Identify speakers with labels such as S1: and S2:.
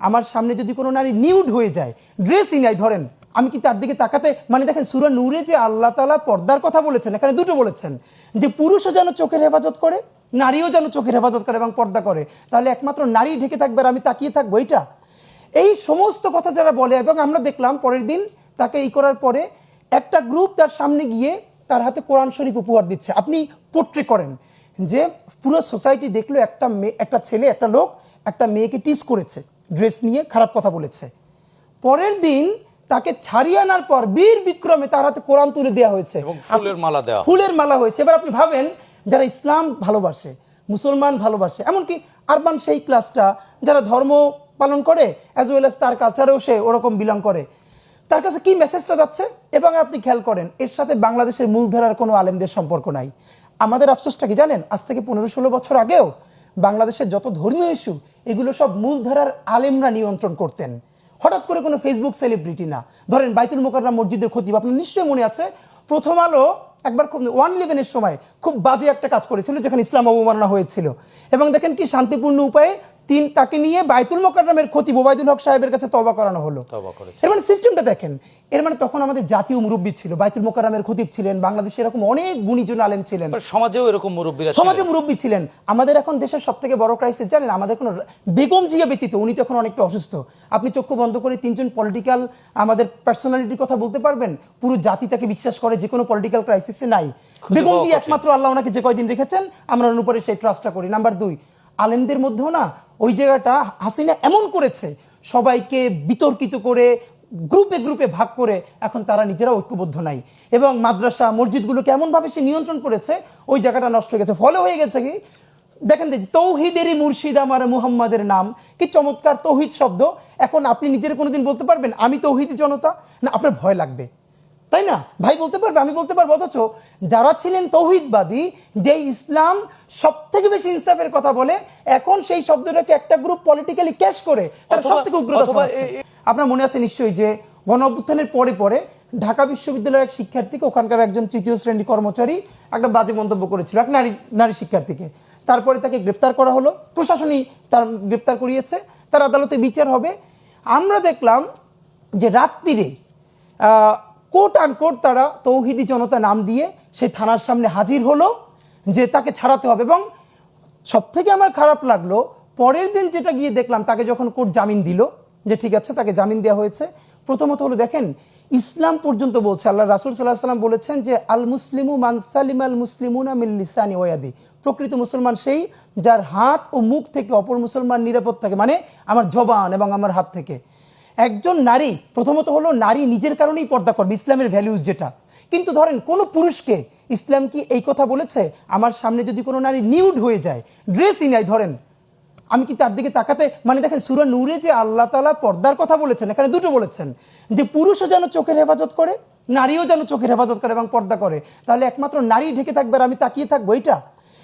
S1: আমার সামনে যদি কোনো নারী নিউড হয়ে যায়, ড্রেসই নাই ধরেন, আমি কি তার দিকে তাকাতে, মানে দেখেন সূরা নূরে যে আল্লাহ তাআলা পর্দার কথা বলেছেন, এখানে দুটো বলেছেন, যে পুরুষও যেন চোখের হেফাজত করে, নারীও যেন চোখের হেফাজত করে এবং পর্দা করে। তাহলে একমাত্র নারী ঢেকে থাকবে আর আমি তাকিয়ে থাকবো, এইটা? এই সমস্ত কথা যারা বলে, এবং আমরা দেখলাম পরের দিন তাকে এই করার পরে একটা গ্রুপ তার সামনে গিয়ে তার হাতে কোরআন শরীফ উপহার দিচ্ছে। আপনি পোট্রে করেন যে পুরো সোসাইটি দেখলো একটা মেয়ে, একটা ছেলে, একটা লোক একটা মেয়েকে টিজ করেছে, ড্রেস নিয়ে খারাপ কথা বলেছে। পরের দিন তাকে ছাড়িয়ে আনার পর বীর বিক্রমে তার হাতে কোরআন তুলে দেওয়া হয়েছে এবং ফুলের মালা হয়েছে। এবার আপনি ভাবেন, যারা ইসলাম ভালোবাসে, মুসলমান ভালোবাসে, এমনকি আরবান সেই ক্লাসটা যারা ধর্ম পালন করে অ্যাজ ওয়েল অ্যাজ তার কালচারেও সে ওরকম বিলং করে, তার কাছে কি মেসেজটা যাচ্ছে? এবং আপনি খেয়াল করেন এর সাথে বাংলাদেশের মূলধারার কোনো আলেমদের সম্পর্ক নাই। আমাদের আফসোসটা কি জানেন? আজ থেকে 15-16 বছর আগেও বাংলাদেশের যত ধর্মীয় ইস্যু, এগুলো সব মূলধারার আলেমরা নিয়ন্ত্রণ করতেন, হঠাৎ করে কোনো ফেসবুক সেলিব্রিটি না। ধরেন বাইতুল মোকাররম মসজিদের খতিব, আপনার নিশ্চয়ই মনে আছে, প্রথম আলো একবার খুব 111-এর সময় খুব বাজে একটা কাজ করেছিল, যেখানে ইসলাম অবমাননা হয়েছিল, এবং দেখেন কি শান্তিপূর্ণ উপায়ে তাকে নিয়ে বাইতুল মোকাররমের খতিব ওবায়দুল হক সাহেবের কাছে তওবা করানো হলো। এর মানে সিস্টেমটা দেখেন। এর মানে তখন আমাদের জাতীয় মুরব্বী ছিল, বাইতুল মোকাররমের খতিব ছিলেন, বাংলাদেশে এরকম অনেক গুণীজন আলেম ছিলেন, সমাজেও এরকম মুরব্বী ছিলেন। আমাদের এখন দেশের সবথেকে বড় ক্রাইসিস জানেন? আমাদের এখন বেগম জিয়া ব্যতীত, উনি তো এখন অনেকটা অসুস্থ, আপনি চক্ষু বন্ধ করে 3জন পলিটিক্যাল আমাদের পার্সোনালিটির কথা বলতে পারবেন? পুরো জাতি তাকে বিশ্বাস করে, যে কোনো পলিটিক্যাল ক্রাইসিসে নাই। বেগম জিয়া একমাত্র, আল্লাহ ওনাকে যে কয়দিন রেখেছেন আমরা ওর উপরে সেই ট্রাস্টটা করি। নাম্বার 2, আলেমদের মধ্যেও না ওই জায়গাটা হাসিনা এমন করেছে, সবাইকে বিতর্কিত করে গ্রুপে গ্রুপে ভাগ করে এখন তারা নিজেরা ঐক্যবদ্ধ নাই, এবং মাদ্রাসা মসজিদগুলোকে এমনভাবে সে নিয়ন্ত্রণ করেছে, ওই জায়গাটা নষ্ট হয়ে গেছে। ফলে হয়ে গেছে কি, দেখেন তৌহিদেরই মুর্শিদ আমার মুহাম্মাদের নাম, কি চমৎকার তৌহিদ শব্দ। এখন আপনি নিজের কোনোদিন বলতে পারবেন আমি তৌহিদি জনতা? না, আপনার ভয় লাগবে, তাই না? ভাই বলতে পারবে, আমি বলতে পারবো। অথচ যারা ছিলেন তৌহিদবাদী, যে ইসলাম সব থেকে বেশি ইনসাফের কথা বলে, এখন সেই শব্দটাকে একটা গ্রুপ পলিটিক্যালি ক্যাশ করে তারা সব থেকে উগ্রতা ছড়াচ্ছে। আপনার মনে আছে নিশ্চয়ই যে গণ অভ্যুত্থানের পরে পরে ঢাকা বিশ্ববিদ্যালয়ের এক শিক্ষার্থীকে, ওখানকার একজন 3য় শ্রেণী কর্মচারী একটা বাজে মন্তব্য করেছিল এক নারী শিক্ষার্থীকে। তারপরে তাকে গ্রেপ্তার করা হলো, প্রশাসনই তার গ্রেপ্তার করিয়েছে, তার আদালতে বিচার হবে। আমরা দেখলাম যে রাত্রিরে কোট আনকোট তারা তৌহিদি জনতা নাম দিয়ে সেই থানার সামনে হাজির হলো যে তাকে ছাড়াতে হবে। এবং সব থেকে আমার খারাপ লাগলো, পরের দিন যেটা গিয়ে দেখলাম, তাকে যখন কোর্ট জামিন দিল, যে ঠিক আছে তাকে জামিন দেওয়া হয়েছে, প্রথমত হলো দেখেন ইসলাম পর্যন্ত বলছে, আল্লাহ রাসূল সাল্লাল্লাহু আলাইহি ওয়াসাল্লাম বলেছেন যে আল মুসলিমু মান সালিমাল মুসলিমুনা মিন লিসানি ওয়া ইয়াদি, প্রকৃত মুসলমান সেই যার হাত ও মুখ থেকে অপর মুসলমান নিরাপদ থাকে, মানে আমার জবান এবং আমার হাত থেকে। একজন নারী, প্রথমত হলো নারী নিজের কারণেই পর্দা করবে, ইসলামের ভ্যালুজ যেটা। কিন্তু ধরেন কোনো পুরুষকে ইসলাম কি এই কথা বলেছে, আমার সামনে যদি কোনো নারী নিউড হয়ে যায়, ড্রেসই নাই ধরেন, আমি কি তার দিকে তাকাতে, মানে দেখেন সূরা নূরে যে আল্লাহ তাআলা পর্দার কথা বলেছেন, এখানে দুটো বলেছেন, যে পুরুষও যেন চোখের হেফাজত করে, নারীও যেন চোখের হেফাজত করে এবং পর্দা করে। তাহলে একমাত্র নারী ঢেকে থাকবে আর আমি তাকিয়ে থাকবো, এইটা?